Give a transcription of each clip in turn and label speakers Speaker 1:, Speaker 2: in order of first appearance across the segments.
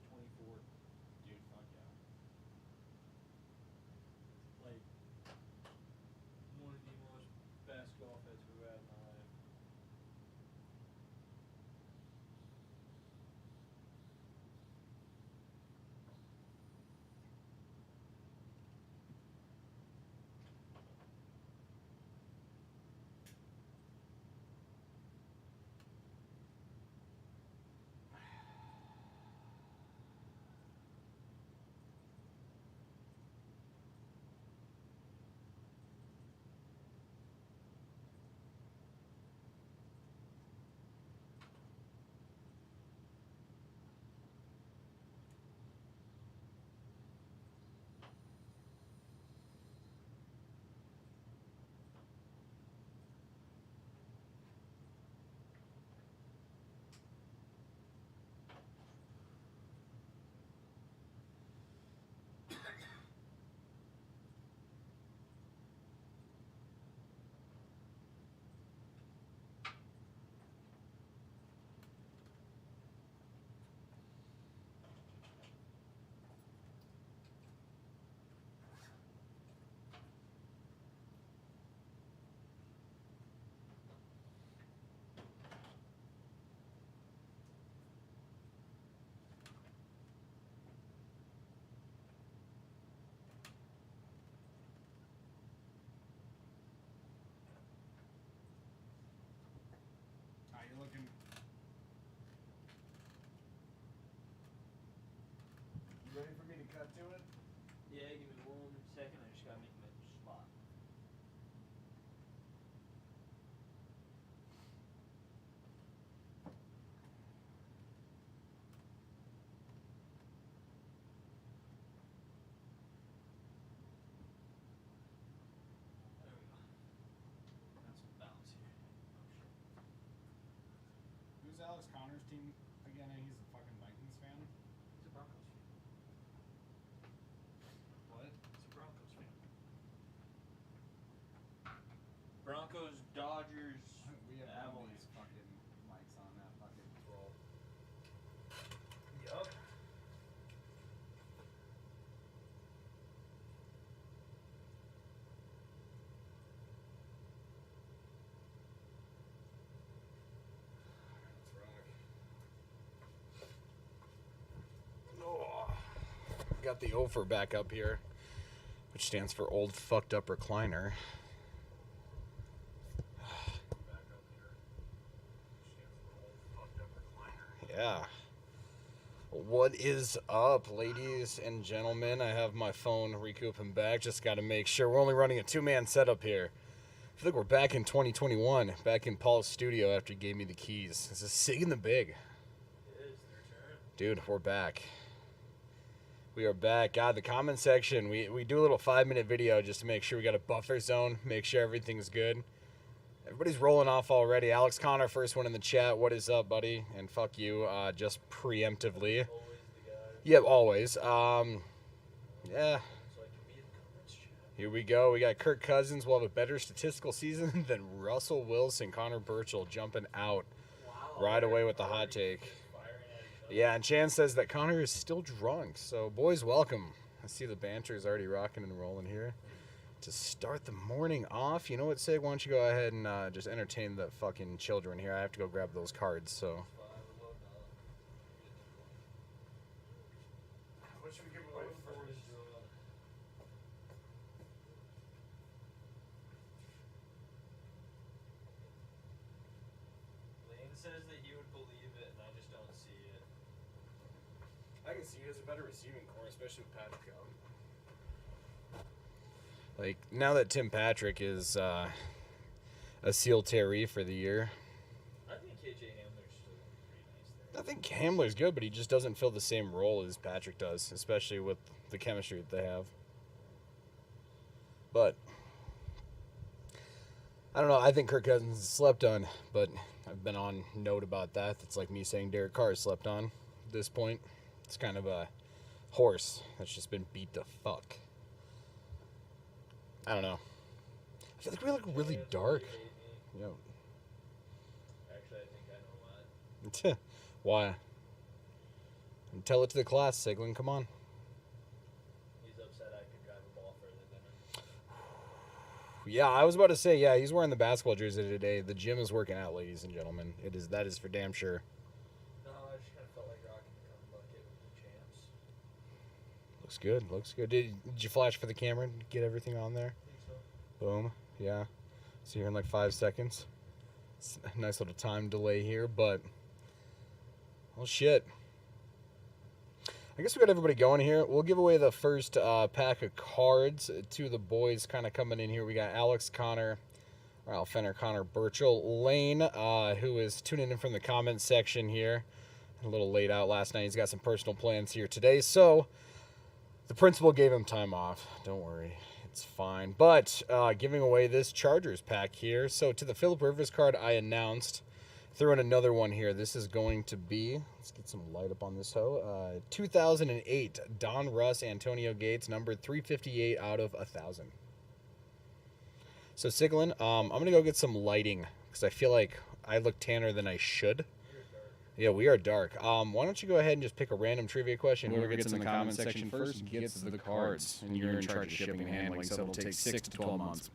Speaker 1: 24.
Speaker 2: Dude, fuck yeah.
Speaker 1: Like, one of the most best golf heads we've had in my life.
Speaker 2: How you looking? You ready for me to cut to it?
Speaker 1: Yeah, give me 1 second. I just gotta make my spot. There we go. Got some balance here. Oh shit.
Speaker 2: Who's Alex Connor's team again? He's a fucking Vikings fan.
Speaker 1: He's a Broncos fan.
Speaker 2: What?
Speaker 1: He's a Broncos fan. Broncos, Dodgers,
Speaker 2: We have one of
Speaker 1: Avalanche.
Speaker 2: these fucking mics on that fucking roll.
Speaker 1: Yup.
Speaker 2: Oh. Got the OFR back up here, which stands for Old Fucked Up Recliner. Yeah. What is up, ladies and gentlemen? I have my phone recouping back. Just got to make sure we're only running a two-man setup here. I feel like we're back in 2021, back in Paul's studio after he gave me the keys. This is Sig and the Big.
Speaker 1: It is their turn.
Speaker 2: Dude, we're back. We are back. God, the comment section, we do a little 5-minute video just to make sure we got a buffer zone, make sure everything's good. Everybody's rolling off already. Alex Connor, first one in the chat. What is up, buddy? And fuck you, just preemptively.
Speaker 1: Always the guy.
Speaker 2: Yep, always. Yeah.
Speaker 1: So I can be in the comments chat.
Speaker 2: Here we go. We got Kirk Cousins will have a better statistical season than Russell Wilson. Connor Burchell jumping out
Speaker 1: Wow.
Speaker 2: right away with the hot take. Yeah, and Chan says that Connor is still drunk. So, boys, welcome. I see the banter is already rocking and rolling here. To start the morning off, you know what, Sig? Why don't you go ahead and just entertain the fucking children here? I have to go grab those cards, so. What should we give away first?
Speaker 1: Lane says that he would believe it, and I just don't see it.
Speaker 2: I can see he has a better receiving core, especially with Patrick out. Like, now that Tim Patrick is a SEAL Terry for the year.
Speaker 1: I think KJ Hamler's still pretty nice there.
Speaker 2: I think Hamler's good, but he just doesn't fill the same role as Patrick does, especially with the chemistry that they have. But, I don't know. I think Kirk Cousins is slept on, but I've been on note about that. That's like me saying Derek Carr is slept on at this point. It's kind of a horse that's just been beat to fuck. I don't know. I feel like we look really dark. Yeah.
Speaker 1: Actually, I think I know why.
Speaker 2: Why? Tell it to the class, Siglin. Come on.
Speaker 1: He's upset I can drive a ball further than him.
Speaker 2: Yeah, I was about to say, yeah, he's wearing the basketball jersey today. The gym is working out, ladies and gentlemen. That is for damn sure.
Speaker 1: No, I just kind of felt like rocking the cum bucket with the champs.
Speaker 2: Looks good. Looks good. Did you flash for the camera and get everything on there?
Speaker 1: I think so.
Speaker 2: Boom. Yeah. See here in like 5 seconds. It's a nice little time delay here, but well, shit. I guess we got everybody going here. We'll give away the first pack of cards to the boys kind of coming in here. We got Alex, Connor, or Al Fenner, Connor Burchell, Lane, who is tuning in from the comments section here. A little late out last night. He's got some personal plans here today. So the principal gave him time off. Don't worry. It's fine. But giving away this Chargers pack here. So to the Phillip Rivers card I announced, threw in another one here. This is going to be, let's get some light up on this hoe. 2008 Don Russ Antonio Gates, numbered 358 out of 1,000. So Siglin, I'm going to go get some lighting because I feel like I look tanner than I should. Yeah, we are dark. Why don't you go ahead and just pick a random trivia question?
Speaker 3: Whoever gets in the comment section first gets the cards, and you're in charge of shipping and handling, so it'll take 6 to 12 months.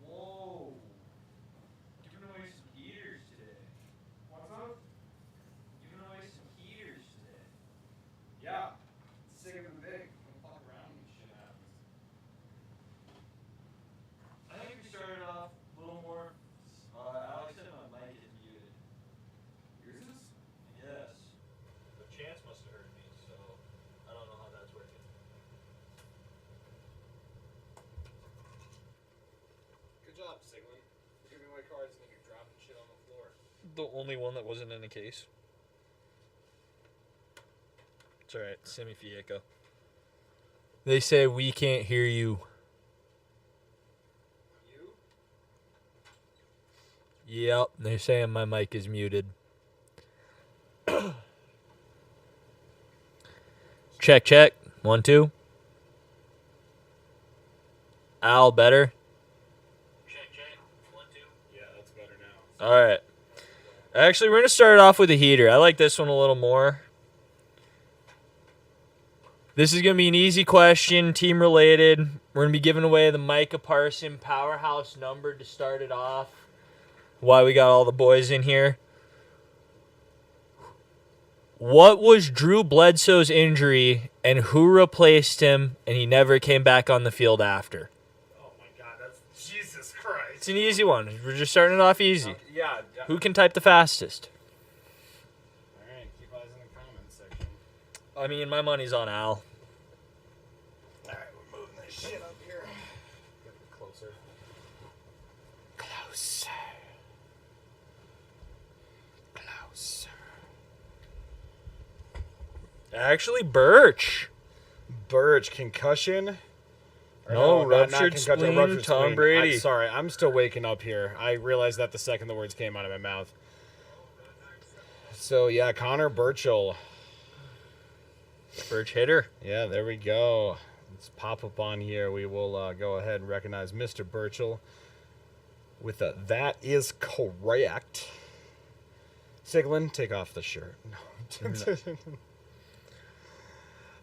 Speaker 1: Whoa! Giving away some heaters today.
Speaker 2: What's up?
Speaker 1: Giving away some heaters today.
Speaker 2: Yeah. Sick of the big. Don't fuck around and shit happens.
Speaker 1: I think we started off a little more. Alex said my mic is muted.
Speaker 2: Yours is?
Speaker 1: Yes. But Chance must have heard me, so I don't know how that's working.
Speaker 2: Good job, Siglin. You're giving away cards and then you're dropping shit on the floor.
Speaker 4: The only one that wasn't in the case. It's alright, Simi Fieko. They say we can't hear you.
Speaker 2: You?
Speaker 4: Yep, they're saying my mic is muted. Check, check. 1, 2. Al, better?
Speaker 1: Check, check. 1, 2.
Speaker 2: Yeah, that's better now.
Speaker 4: Alright. Actually, we're going to start off with a heater. I like this one a little more. This is going to be an easy question, team related. We're going to be giving away the Micah Parson Powerhouse number to start it off. Why we got all the boys in here. What was Drew Bledsoe's injury and who replaced him and he never came back on the field after?
Speaker 2: Oh my god, that's Jesus Christ.
Speaker 4: It's an easy one. We're just starting it off easy.
Speaker 2: Yeah.
Speaker 4: Who can type the fastest?
Speaker 2: Alright, keep eyes in the comments section.
Speaker 4: I mean, my money's on Al.
Speaker 2: Alright, we're moving this shit up here. Get a bit closer. Closer. Closer.
Speaker 4: Actually, Birch.
Speaker 2: Birch, concussion? Or
Speaker 4: No,
Speaker 2: not
Speaker 4: ruptured
Speaker 2: concussion,
Speaker 4: spleen,
Speaker 2: ruptured
Speaker 4: Tom
Speaker 2: spleen.
Speaker 4: Brady.
Speaker 2: I'm sorry, I'm still waking up here. I realized that the second the words came out of my mouth. So, yeah, Connor Burchell.
Speaker 4: Birch hitter.
Speaker 2: Yeah, there we go. Let's pop up on here. We will go ahead and recognize Mr. Burchell with a "that is correct." Siglin, take off the shirt.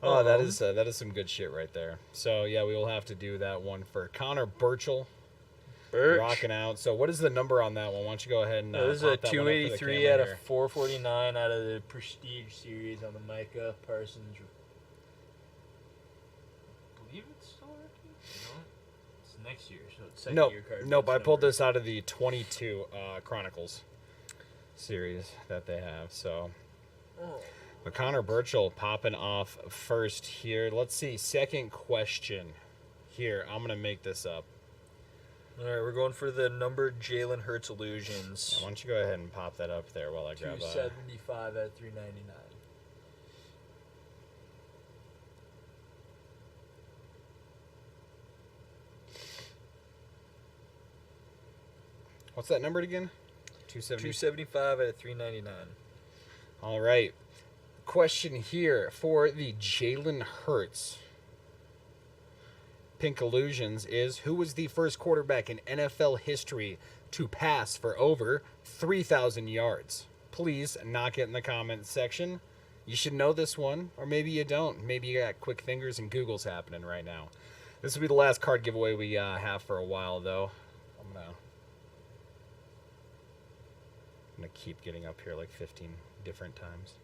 Speaker 2: Oh, that is some good shit right there. So yeah, we will have to do that one for Connor Burchell.
Speaker 4: Birch.
Speaker 2: Rocking out. So what is the number on that one? Why don't you go ahead and
Speaker 4: This is a
Speaker 2: pop that one up for the
Speaker 4: 283
Speaker 2: camera
Speaker 4: out of
Speaker 2: here.
Speaker 4: 449 out of the Prestige series on the Micah Parsons. I believe it's still working. No, it's next year, so it's second year card.
Speaker 2: Nope. I
Speaker 4: It's
Speaker 2: pulled
Speaker 4: numbered.
Speaker 2: this out of the 22 Chronicles series that they have. So,
Speaker 4: Oh.
Speaker 2: but Connor Burchell popping off first here. Let's see. Second question here. I'm gonna make this up.
Speaker 4: All right, we're going for the numbered Jalen Hurts illusions.
Speaker 2: Why don't you go ahead and pop that up there while I grab
Speaker 4: 275 at 399.
Speaker 2: What's that numbered again? 270.
Speaker 4: 275 at 399.
Speaker 2: All right. Question here for the Jalen Hurts Pink Illusions is, who was the first quarterback in NFL history to pass for over 3,000 yards? Please knock it in the comments section. You should know this one, or maybe you don't. Maybe you got quick fingers and Google's happening right now. This will be the last card giveaway we have for a while, though. I'm gonna keep getting up here like 15 different times.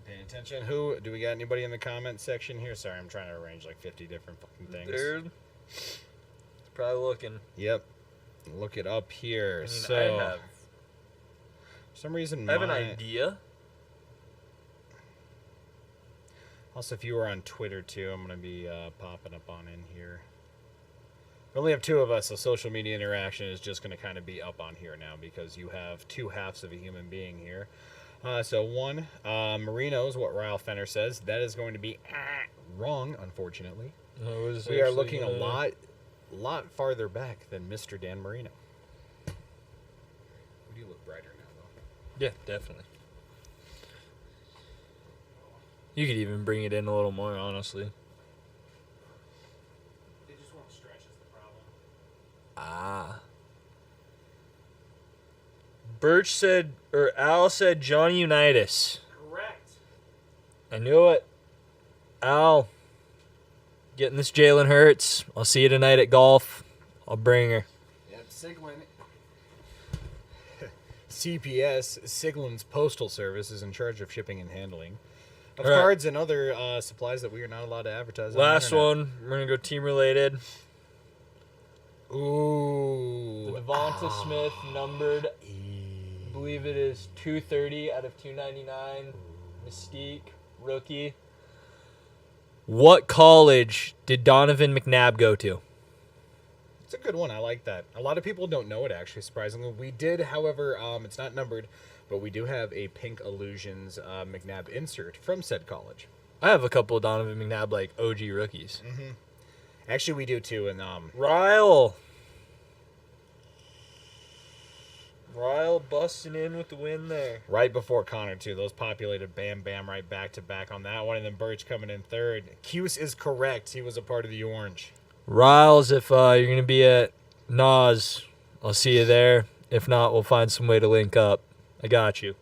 Speaker 2: Paying attention. Who do we got? Anybody in the comment section here? Sorry, I'm trying to arrange like 50 different fucking things.
Speaker 4: Dude, it's probably looking.
Speaker 2: Yep. Look it up here.
Speaker 4: I mean,
Speaker 2: So,
Speaker 4: I have.
Speaker 2: for some reason,
Speaker 4: I have an idea.
Speaker 2: Also, if you were on Twitter too, I'm gonna be popping up on in here. We only have 2 of us, so social media interaction is just gonna kind of be up on here now because you have 2 halves of a human being here. So one, Marino is what Ryle Fenner says. That is going to be wrong, unfortunately. We are looking a lot farther back than Mr. Dan Marino. We do look brighter now, though.
Speaker 4: Yeah, definitely. You could even bring it in a little more, honestly.
Speaker 2: They just won't stretch is the problem.
Speaker 4: Ah. Birch said, or Al said Johnny Unitas.
Speaker 2: Correct.
Speaker 4: I knew it. Al, getting this Jalen Hurts. I'll see you tonight at golf. I'll bring her.
Speaker 2: Yep, Siglin. CPS, Siglin's Postal Service, is in charge of shipping and handling of
Speaker 4: All right.
Speaker 2: cards and other supplies that we are not allowed to advertise.
Speaker 4: Last
Speaker 2: on the internet.
Speaker 4: one. We're going to go team related.
Speaker 2: Ooh.
Speaker 4: The Devonta Smith numbered, I believe it is 230 out of 299. Mystique, rookie. What college did Donovan McNabb go to?
Speaker 2: It's a good one. I like that. A lot of people don't know it, actually, surprisingly. We did, however, it's not numbered, but we do have a Pink Illusions McNabb insert from said college.
Speaker 4: I have a couple of Donovan McNabb, like, OG rookies.
Speaker 2: Actually, we do, too. And
Speaker 4: Ryle busting in with the win there.
Speaker 2: right before Connor, too. Those populated bam right back-to-back on that one. And then Birch coming in third. Cuse is correct. He was a part of the orange.
Speaker 4: Riles, if you're going to be at Nas, I'll see you there. If not, we'll find some way to link up. I got you.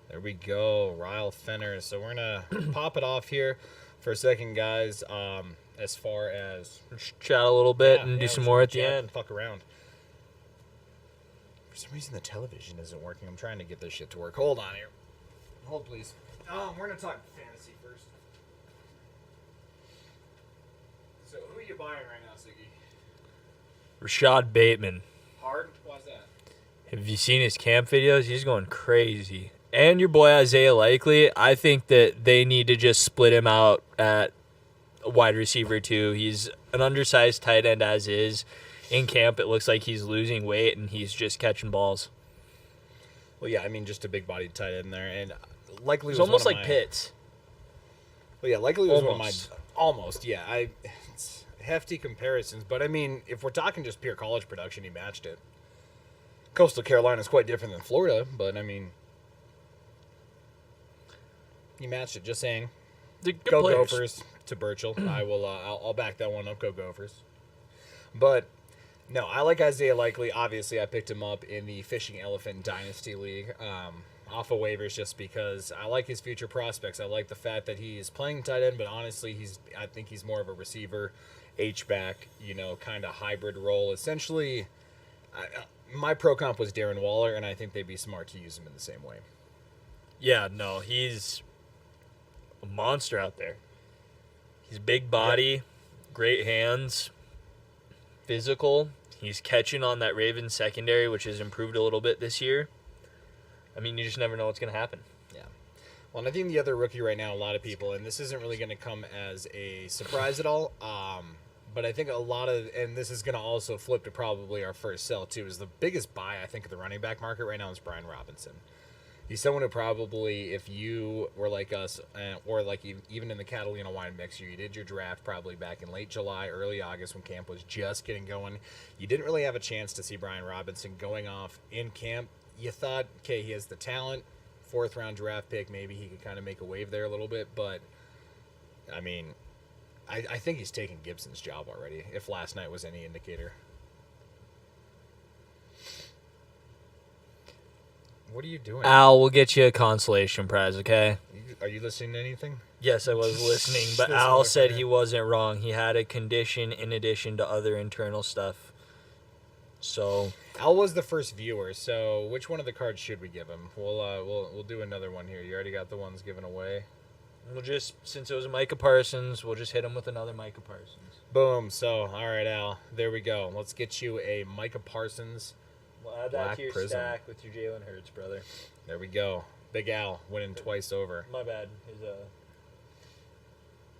Speaker 2: There we go, Ryle Fenner. So we're going to pop it off here for a second, guys, as far as...
Speaker 4: Just chat a little bit and do some more at the
Speaker 2: chat
Speaker 4: end.
Speaker 2: and fuck around. For some reason, the television isn't working. I'm trying to get this shit to work. Hold on here. Hold, please. We're going to talk fantasy first. So who are you buying right now, Siggy?
Speaker 4: Rashad Bateman.
Speaker 2: Hard? Why's that?
Speaker 4: Have you seen his camp videos? He's going crazy. And your boy Isaiah Likely, I think that they need to just split him out at a wide receiver too. He's an undersized tight end as is. In camp, it looks like he's losing weight and he's just catching balls.
Speaker 2: Well, yeah, I mean, just a big-bodied tight end there. And Likely
Speaker 4: It's
Speaker 2: was
Speaker 4: almost
Speaker 2: one of
Speaker 4: like
Speaker 2: my...
Speaker 4: Pitts.
Speaker 2: Well, yeah, Likely was one of my...
Speaker 4: Almost.
Speaker 2: Almost, yeah. It's hefty comparisons. But, I mean, if we're talking just pure college production, he matched it. Coastal Carolina is quite different than Florida, but, I mean... He matched it, just saying.
Speaker 4: They're good
Speaker 2: Go
Speaker 4: players.
Speaker 2: Gophers to Burchell. I'll back that one up. Go Gophers. But no, I like Isaiah Likely. Obviously, I picked him up in the Fishing Elephant Dynasty League off of waivers just because I like his future prospects. I like the fact that he is playing tight end, but honestly, I think he's more of a receiver, H-back, kind of hybrid role. Essentially, my pro comp was Darren Waller, and I think they'd be smart to use him in the same way.
Speaker 4: Yeah, no, he's a monster out there. He's big body, great hands, physical. He's catching on that Ravens secondary, which has improved a little bit this year. I mean, you just never know what's going to happen.
Speaker 2: Yeah. Well, and I think the other rookie right now, a lot of people, and this isn't really going to come as a surprise at all, but I think a lot of, and this is going to also flip to probably our first sell too, is the biggest buy, I think, of the running back market right now is Brian Robinson. He's someone who probably, if you were like us, or like even in the Catalina wine mix, you did your draft probably back in late July, early August when camp was just getting going. You didn't really have a chance to see Brian Robinson going off in camp. You thought, okay, he has the talent, 4th round draft pick, maybe he could kind of make a wave there a little bit, but I mean, I think he's taking Gibson's job already, if last night was any indicator. What are you doing?
Speaker 4: Al, we'll get you a consolation prize, okay?
Speaker 2: Are you listening to anything?
Speaker 4: Yes, I was listening, but
Speaker 2: This
Speaker 4: Al said
Speaker 2: motherfucker.
Speaker 4: he wasn't wrong. He had a condition in addition to other internal stuff. So,
Speaker 2: Al was the first viewer, so which one of the cards should we give him? We'll do another one here. You already got the ones given away.
Speaker 4: we'll just, since it was Micah Parsons, we'll just hit him with another Micah Parsons.
Speaker 2: Boom. So, all right, Al. There we go. Let's get you a Micah Parsons.
Speaker 4: We'll add
Speaker 2: Black
Speaker 4: that to your
Speaker 2: Prism.
Speaker 4: stack with your Jalen Hurts, brother.
Speaker 2: There we go. Big Al winning twice over.
Speaker 4: My bad. His,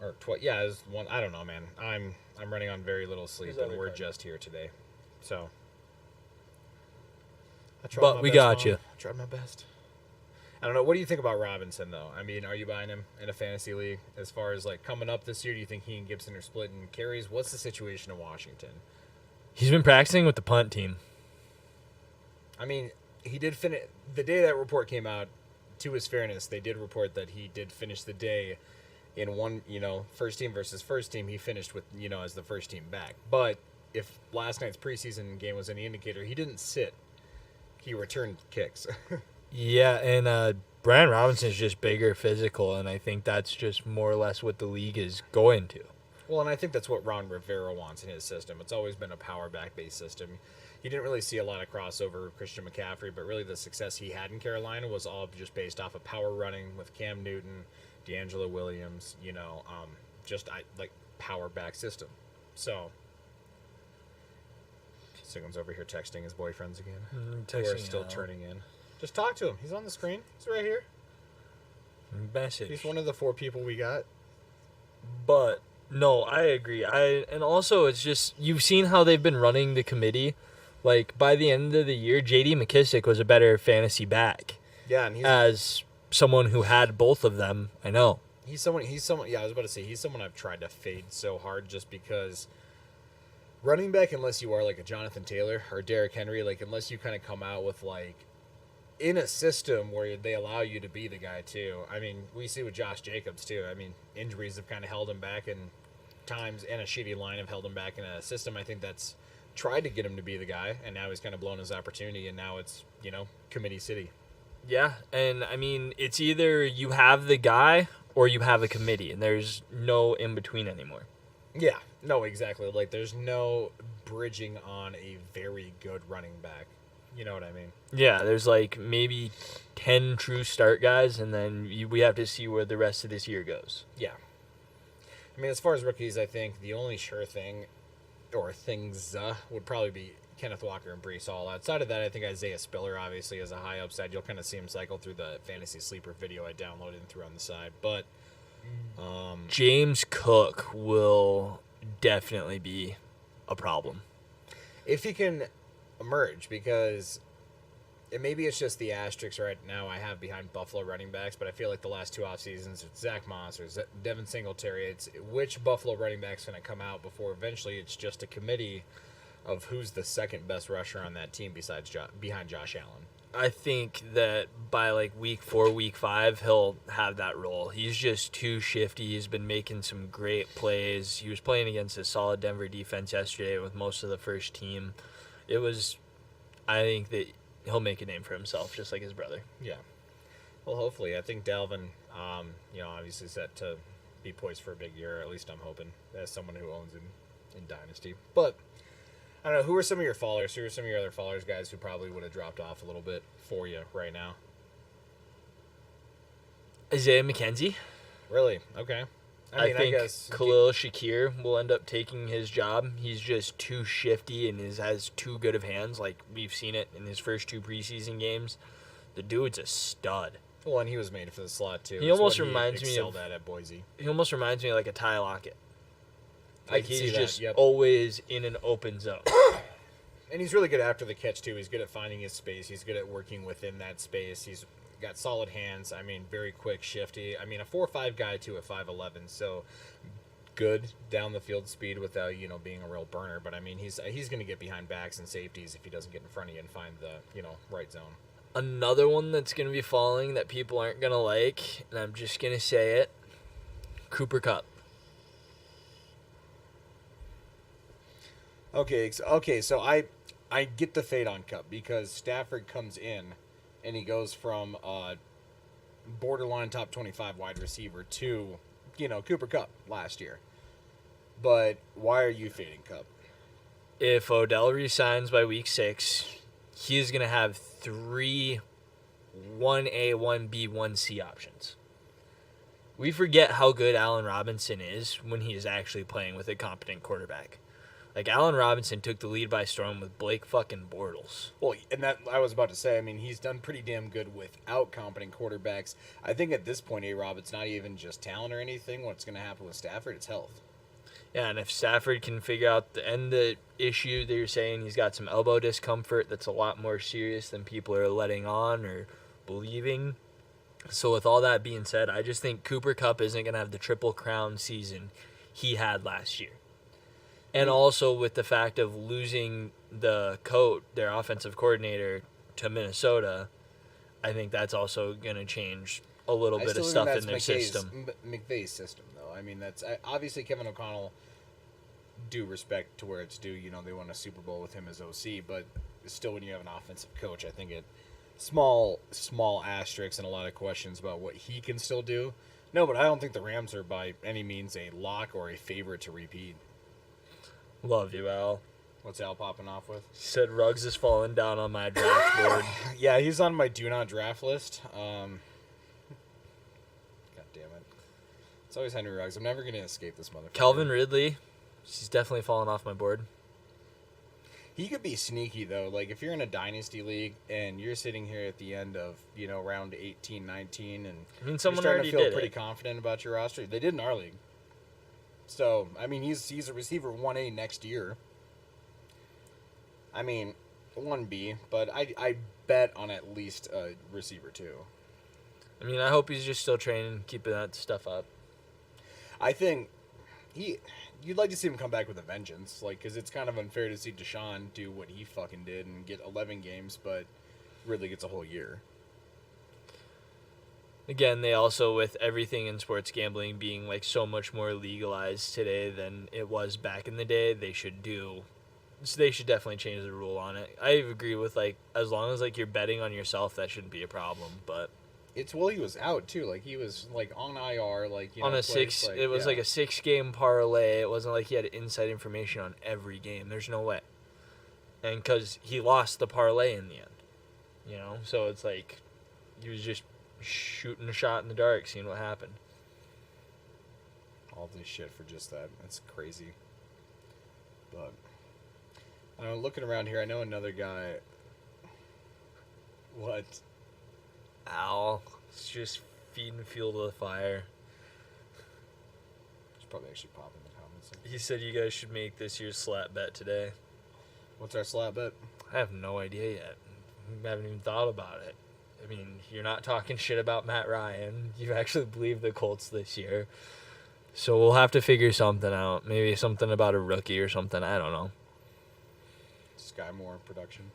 Speaker 2: Or twice. Yeah, it's one. I don't know, man. I'm running on very little sleep,
Speaker 4: His
Speaker 2: and
Speaker 4: other
Speaker 2: we're
Speaker 4: card.
Speaker 2: just here today. So. I tried
Speaker 4: But
Speaker 2: my
Speaker 4: we
Speaker 2: best,
Speaker 4: got
Speaker 2: Mom.
Speaker 4: you.
Speaker 2: I tried my best. I don't know. What do you think about Robinson, though? I mean, are you buying him in a fantasy league? As far as like coming up this year, do you think he and Gibson are splitting carries? What's the situation in Washington?
Speaker 4: he's been practicing with the punt team.
Speaker 2: I mean, he did finish the day that report came out. To his fairness, they did report that he did finish the day in one, first team versus first team. He finished with, as the first team back. But if last night's preseason game was any indicator, he didn't sit. He returned kicks.
Speaker 4: Yeah, and Brian Robinson's just bigger, physical, and I think that's just more or less what the league is going to.
Speaker 2: Well, and I think that's what Ron Rivera wants in his system. It's always been a power back-based system. You didn't really see a lot of crossover with Christian McCaffrey, but really the success he had in Carolina was all just based off of power running with Cam Newton, D'Angelo Williams, like power back system. So, Sigon's over here texting his boyfriends again. Who are
Speaker 4: Texting
Speaker 2: still
Speaker 4: Al.
Speaker 2: turning in. Just talk to him. He's on the screen. He's right here.
Speaker 4: Message.
Speaker 2: He's one of the 4 people we got.
Speaker 4: But no, I agree. And also it's just you've seen how they've been running the committee. Like by the end of the year, J.D. McKissick was a better fantasy back.
Speaker 2: Yeah, and he's
Speaker 4: As someone who had both of them, I know.
Speaker 2: He's someone. Yeah, I was about to say he's someone I've tried to fade so hard just because running back, unless you are like a Jonathan Taylor or Derrick Henry, like unless you kind of come out with like in a system where they allow you to be the guy too. I mean, we see with Josh Jacobs too. I mean, injuries have kind of held him back, and times and a shitty line have held him back in a system. I think that's tried to get him to be the guy, and now he's kind of blown his opportunity, and now it's committee city.
Speaker 4: Yeah, and I mean it's either you have the guy or you have a committee, and there's no in between anymore.
Speaker 2: Yeah, no, exactly. Like, there's no bridging on a very good running back. You know what I mean?
Speaker 4: Yeah, there's like maybe 10 true start guys, and then we have to see where the rest of this year goes.
Speaker 2: Yeah. I mean, as far as rookies, I think the only sure thing, or things, would probably be Kenneth Walker and Brees Hall. Outside of that, I think Isaiah Spiller obviously has a high upside. You'll kind of see him cycle through the fantasy sleeper video I downloaded and threw on the side. But
Speaker 4: James Cook will definitely be a problem.
Speaker 2: if he can emerge, because maybe it's just the asterisks right now I have behind Buffalo running backs, but I feel like the last 2 off seasons, it's Zach Moss or Devin Singletary. It's which Buffalo running back's going to come out before eventually it's just a committee of who's the second best rusher on that team besides behind Josh Allen.
Speaker 4: I think that by like week 4, week 5, he'll have that role. He's just too shifty. He's been making some great plays. He was playing against a solid Denver defense yesterday with most of the first team. I think that he'll make a name for himself, just like his brother.
Speaker 2: Yeah. Well, hopefully. I think Dalvin, obviously set to be poised for a big year. At least I'm hoping, as someone who owns him in Dynasty. But I don't know. Who are some of your followers? Who are some of your other followers, guys, who probably would have dropped off a little bit for you right now?
Speaker 4: Isaiah McKenzie.
Speaker 2: Really? Okay.
Speaker 4: I think
Speaker 2: guess
Speaker 4: Khalil Shakir will end up taking his job. He's just too shifty and has too good of hands. Like we've seen it in his first 2 preseason games. The dude's a stud.
Speaker 2: Well, and he was made for the slot too.
Speaker 4: He
Speaker 2: It's
Speaker 4: almost
Speaker 2: what
Speaker 4: reminds me
Speaker 2: excelled
Speaker 4: of-
Speaker 2: at Boise.
Speaker 4: He almost reminds me of like a Ty Lockett.
Speaker 2: I
Speaker 4: Like
Speaker 2: can see
Speaker 4: he's
Speaker 2: that,
Speaker 4: just
Speaker 2: yep.
Speaker 4: always in an open zone.
Speaker 2: And he's really good after the catch too. He's good at finding his space. He's good at working within that space. He's got solid hands. I mean, very quick, shifty. I mean, a 4.5 guy to a 5'11", so good down the field speed without being a real burner. But I mean, he's going to get behind backs and safeties if he doesn't get in front of you and find the right zone.
Speaker 4: Another one that's going to be falling that people aren't going to like, and I'm just going to say it, Cooper Kupp.
Speaker 2: Okay, so I get the fade on Kupp because Stafford comes in and he goes from borderline top 25 wide receiver to, Cooper Kupp last year. But why are you fading Kupp?
Speaker 4: If Odell resigns by week 6, he's going to have 3 1A, 1B, 1C options. We forget how good Allen Robinson is when he is actually playing with a competent quarterback. Like, Allen Robinson took the lead by storm with Blake fucking Bortles.
Speaker 2: Well, and that I was about to say, I mean, he's done pretty damn good without competent quarterbacks. I think at this point, A-Rob, it's not even just talent or anything. What's going to happen with Stafford, it's health.
Speaker 4: Yeah, and if Stafford can figure out the issue that you're saying, he's got some elbow discomfort that's a lot more serious than people are letting on or believing. So with all that being said, I just think Cooper Kupp isn't going to have the Triple Crown season he had last year. And also with the fact of losing their offensive coordinator, to Minnesota, I think that's also going to change a little bit of stuff in their system.
Speaker 2: McVay's system, though. I mean, that's obviously Kevin O'Connell, due respect to where it's due. They won a Super Bowl with him as OC, but still when you have an offensive coach, I think it small asterisks and a lot of questions about what he can still do. No, but I don't think the Rams are by any means a lock or a favorite to repeat.
Speaker 4: Love you, Al.
Speaker 2: What's Al popping off with?
Speaker 4: He said Ruggs is falling down on my draft board.
Speaker 2: Yeah, he's on my do not draft list. God damn it. It's always Henry Ruggs. I'm never going to escape this motherfucker.
Speaker 4: Calvin Ridley. He's definitely fallen off my board.
Speaker 2: He could be sneaky, though. Like, if you're in a dynasty league and you're sitting here at the end of, round 18, 19, and
Speaker 4: I mean, someone
Speaker 2: you're starting
Speaker 4: already
Speaker 2: to feel
Speaker 4: did
Speaker 2: pretty
Speaker 4: it.
Speaker 2: confident about your roster. They did in our league. So, I mean, he's a receiver 1A next year. I mean, 1B, but I bet on at least a receiver 2.
Speaker 4: I mean, I hope he's just still training, keeping that stuff up.
Speaker 2: I think you'd like to see him come back with a vengeance, like, because it's kind of unfair to see Deshaun do what he fucking did and get 11 games, but Ridley gets a whole year.
Speaker 4: Again, they also, with everything in sports gambling being like so much more legalized today than it was back in the day, they should definitely change the rule on it. I agree with, like, as long as like you're betting on yourself, that shouldn't be a problem. But
Speaker 2: he was out too, like he was like on IR, like
Speaker 4: on a six, it was like a 6-game parlay. It wasn't like he had inside information on every game. There's no way, and because he lost the parlay in the end, so it's like he was just shooting a shot in the dark, seeing what happened.
Speaker 2: All this shit for just that. That's crazy. But I don't know, looking around here, I know another guy. What?
Speaker 4: Al, it's just feeding fuel to the fire.
Speaker 2: It's probably actually popping in the comments.
Speaker 4: He said you guys should make this year's slap bet today.
Speaker 2: What's our slap bet?
Speaker 4: I have no idea yet. I haven't even thought about it. I mean, you're not talking shit about Matt Ryan. You actually believe the Colts this year. So we'll have to figure something out. Maybe something about a rookie or something. I don't know.
Speaker 2: Sky Moore production.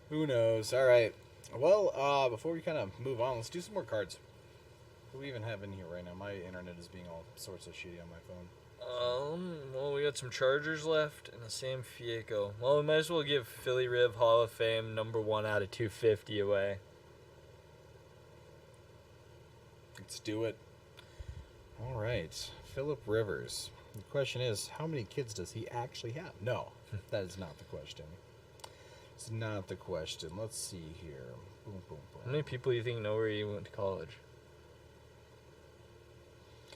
Speaker 2: Who knows? All right. Well, before we kind of move on, let's do some more cards. What do we even have in here right now? My internet is being all sorts of shitty on my phone.
Speaker 4: Well, we got some Chargers left and a Sam Fiecko. Well, we might as well give Philly Rib Hall of Fame number 1 out of 250 away.
Speaker 2: Let's do it. All right. Phillip Rivers. The question is, how many kids does he actually have? No, that is not the question. It's not the question. Let's see here. Boom, boom, boom.
Speaker 4: How many people do you think know where he went to college?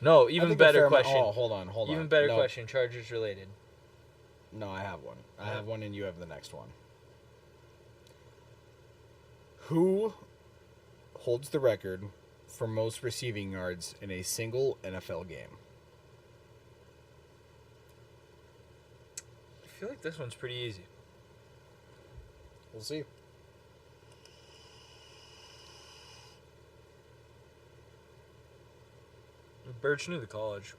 Speaker 4: No, even
Speaker 2: I think
Speaker 4: better question.
Speaker 2: Oh, hold on.
Speaker 4: Even better
Speaker 2: No.
Speaker 4: question. Chargers related.
Speaker 2: No, I have one. I have one, and you have the next one. Who holds the record for most receiving yards in a single NFL game?
Speaker 4: I feel like this one's pretty easy.
Speaker 2: we'll see.
Speaker 4: Birch knew the college.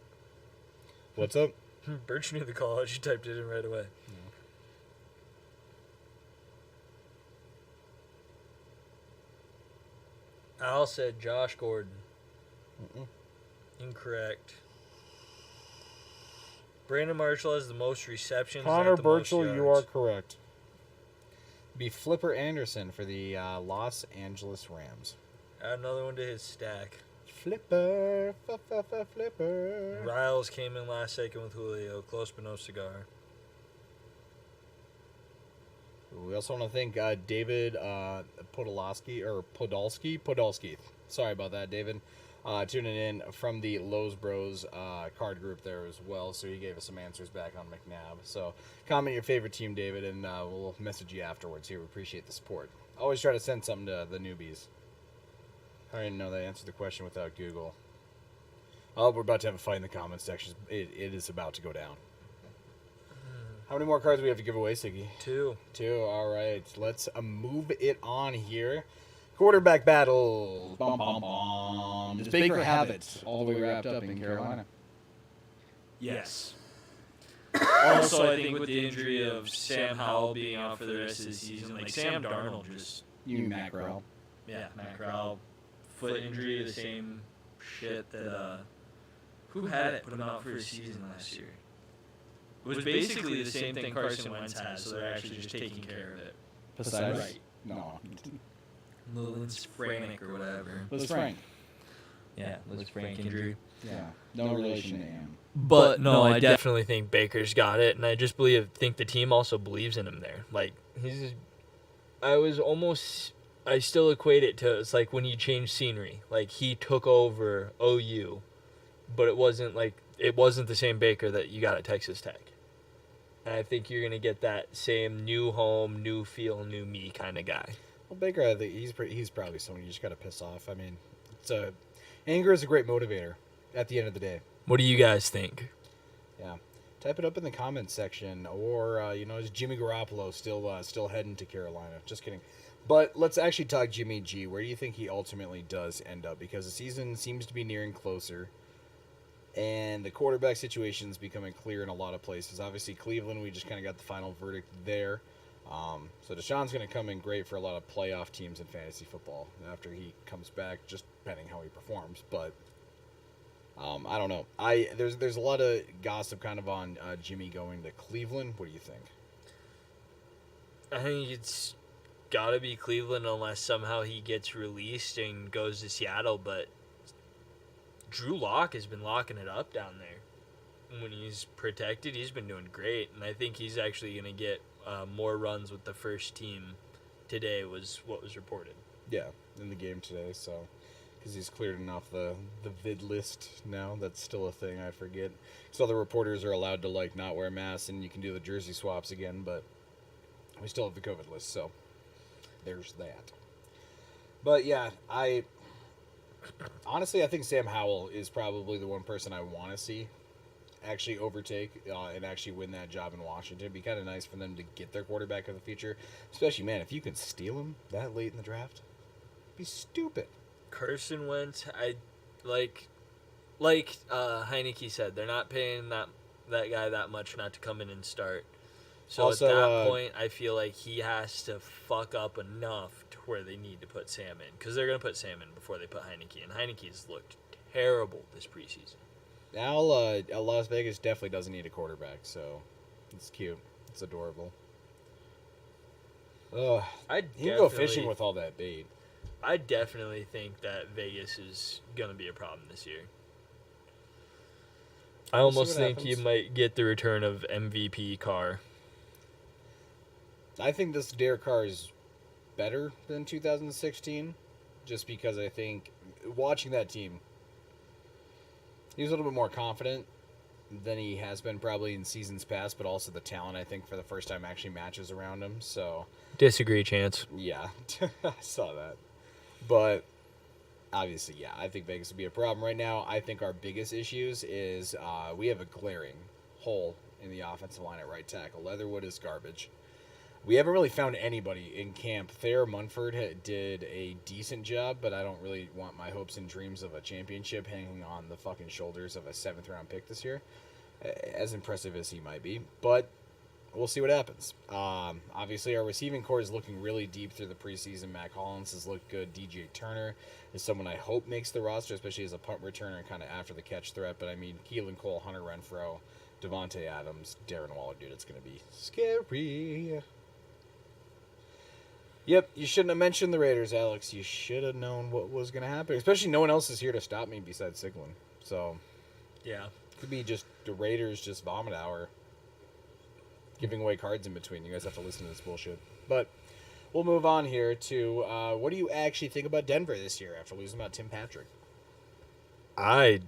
Speaker 2: What's up?
Speaker 4: Birch knew the college. He typed it in right away. Al said Josh Gordon. Incorrect. Brandon Marshall has the most receptions.
Speaker 2: Connor
Speaker 4: not the most
Speaker 2: Burchell, you
Speaker 4: yards.
Speaker 2: are correct. Be Flipper Anderson for the Los Angeles Rams.
Speaker 4: Add another one to his stack.
Speaker 2: Flipper, Flipper.
Speaker 4: Riles came in last second with Julio. Close but no cigar.
Speaker 2: We also want to thank David Podolsky. Sorry about that, David. Tuning in from the Lowe's Bros card group there as well. So he gave us some answers back on McNabb. So comment your favorite team, David, and we'll message you afterwards here. We appreciate the support. Always try to send something to the newbies. I didn't know they answered the question without Google. Oh, we're about to have a fight in the comments section. It is about to go down. How many more cards do we have to give away, Siggy?
Speaker 4: 2.
Speaker 2: 2. All right. Let's move it on here. Quarterback battle.
Speaker 3: Bum, bum, bum. Does Baker have it all the way wrapped up in Carolina?
Speaker 1: Yes. Also, I think with the injury of Sam Howell being out for the rest of the season, like Sam Darnold just,
Speaker 3: You mean Matt Corral?
Speaker 1: yeah, Matt Corral, foot injury, the same shit that, who had it put him out for a season last year? It was basically the same thing Carson Wentz has, so they're actually just taking care of it.
Speaker 3: Poseidon?
Speaker 1: Right.
Speaker 3: No.
Speaker 1: Liz Frank or whatever.
Speaker 3: Liz Frank.
Speaker 1: Yeah, Liz Frank injury.
Speaker 3: Yeah. No relation to him.
Speaker 4: But no, I definitely think Baker's got it, and I just think the team also believes in him there. Like I still equate it to, it's like when he changed scenery. Like he took over OU, but it wasn't the same Baker that you got at Texas Tech. And I think you're gonna get that same new home, new feel, new me kind of guy.
Speaker 2: Well, Baker, I think he's probably someone you just got to piss off. I mean, anger is a great motivator at the end of the day.
Speaker 4: What do you guys think?
Speaker 2: Yeah. Type it up in the comments section. Or, is Jimmy Garoppolo still heading to Carolina? Just kidding. But let's actually talk Jimmy G. Where do you think he ultimately does end up? Because the season seems to be nearing closer. And the quarterback situation is becoming clear in a lot of places. Obviously, Cleveland, we just kind of got the final verdict there. So Deshaun's going to come in great for a lot of playoff teams in fantasy football after he comes back, just depending how he performs. But I don't know. There's a lot of gossip kind of on Jimmy going to Cleveland. What do you think?
Speaker 4: I think it's got to be Cleveland unless somehow he gets released and goes to Seattle. But Drew Lock has been locking it up down there. When he's protected, he's been doing great. And I think he's actually going to get more runs with the first team today was what was reported.
Speaker 2: Yeah, in the game today. So, because he's cleared enough the vid list now. That's still a thing, I forget. So the reporters are allowed to, not wear masks, and you can do the jersey swaps again. But we still have the COVID list, so there's that. But, yeah, honestly, I think Sam Howell is probably the one person I want to see actually overtake and actually win that job in Washington. It'd be kind of nice for them to get their quarterback of the future. Especially, man, if you can steal him that late in the draft, it'd be stupid.
Speaker 4: Carson Wentz, like Heineke said, they're not paying that guy that much not to come in and start. So
Speaker 2: Also,
Speaker 4: at that point, I feel like he has to fuck up enough to where they need to put Sam in. Because they're going to put Sam in before they put Heineke. And Heineke's looked terrible this preseason.
Speaker 2: Now, Las Vegas definitely doesn't need a quarterback, so it's cute. It's adorable. You can go fishing with all that bait.
Speaker 4: I definitely think that Vegas is going to be a problem this year. I almost think you might get the return of MVP Carr.
Speaker 2: I think this Derek Carr is better than 2016, just because I think watching that team, he was a little bit more confident than he has been probably in seasons past, but also the talent, I think, for the first time actually matches around him. So
Speaker 4: Disagree, Chance.
Speaker 2: Yeah, I saw that. But obviously, yeah, I think Vegas would be a problem right now. I think our biggest issues is we have a glaring hole in the offensive line at right tackle. Leatherwood is garbage. We haven't really found anybody in camp. Thayer Munford did a decent job, but I don't really want my hopes and dreams of a championship hanging on the fucking shoulders of a 7th-round pick this year, as impressive as he might be. But we'll see what happens. Obviously, our receiving core is looking really deep through the preseason. Mac Hollins has looked good. DJ Turner is someone I hope makes the roster, especially as a punt returner and kind of after the catch threat. But I mean, Keelan Cole, Hunter Renfrow, Devontae Adams, Darren Waller, dude, it's going to be scary. Yep, you shouldn't have mentioned the Raiders, Alex. You should have known what was going to happen. Especially no one else is here to stop me besides Siglin. So,
Speaker 4: Yeah.
Speaker 2: could be just the Raiders just vomit hour. Giving away cards in between. You guys have to listen to this bullshit. But we'll move on here to what do you actually think about Denver this year after losing about Tim Patrick?
Speaker 4: I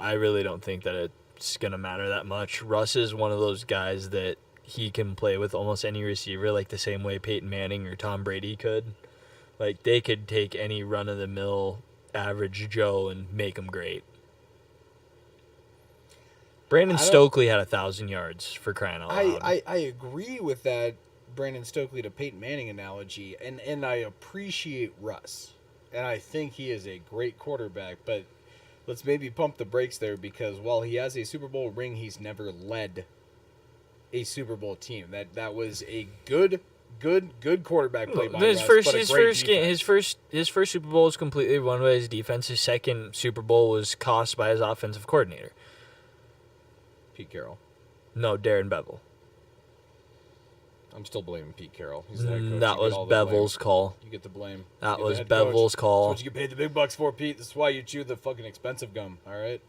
Speaker 4: really don't think that it's going to matter that much. Russ is one of those guys that he can play with almost any receiver, like the same way Peyton Manning or Tom Brady could. Like, they could take any run-of-the-mill average Joe and make him great. Brandon Stokely had 1,000 yards, for crying out loud.
Speaker 2: I agree with that Brandon Stokely to Peyton Manning analogy, and I appreciate Russ. And I think he is a great quarterback, but let's maybe pump the brakes there, because while he has a Super Bowl ring, he's never led a Super Bowl team. That was a good quarterback play by Russ, but a great defense.
Speaker 4: His first Super Bowl was completely won by his defense. His second Super Bowl was cost by his offensive coordinator.
Speaker 2: Pete Carroll.
Speaker 4: No, Darren Bevel.
Speaker 2: I'm still blaming Pete Carroll. He's the head coach.
Speaker 4: That was Bevel's call.
Speaker 2: You get the blame.
Speaker 4: That
Speaker 2: You're
Speaker 4: was
Speaker 2: the head coach.
Speaker 4: Bevel's call.
Speaker 2: That's what you get paid the big bucks for, Pete. This is why you chew the fucking expensive gum, all right?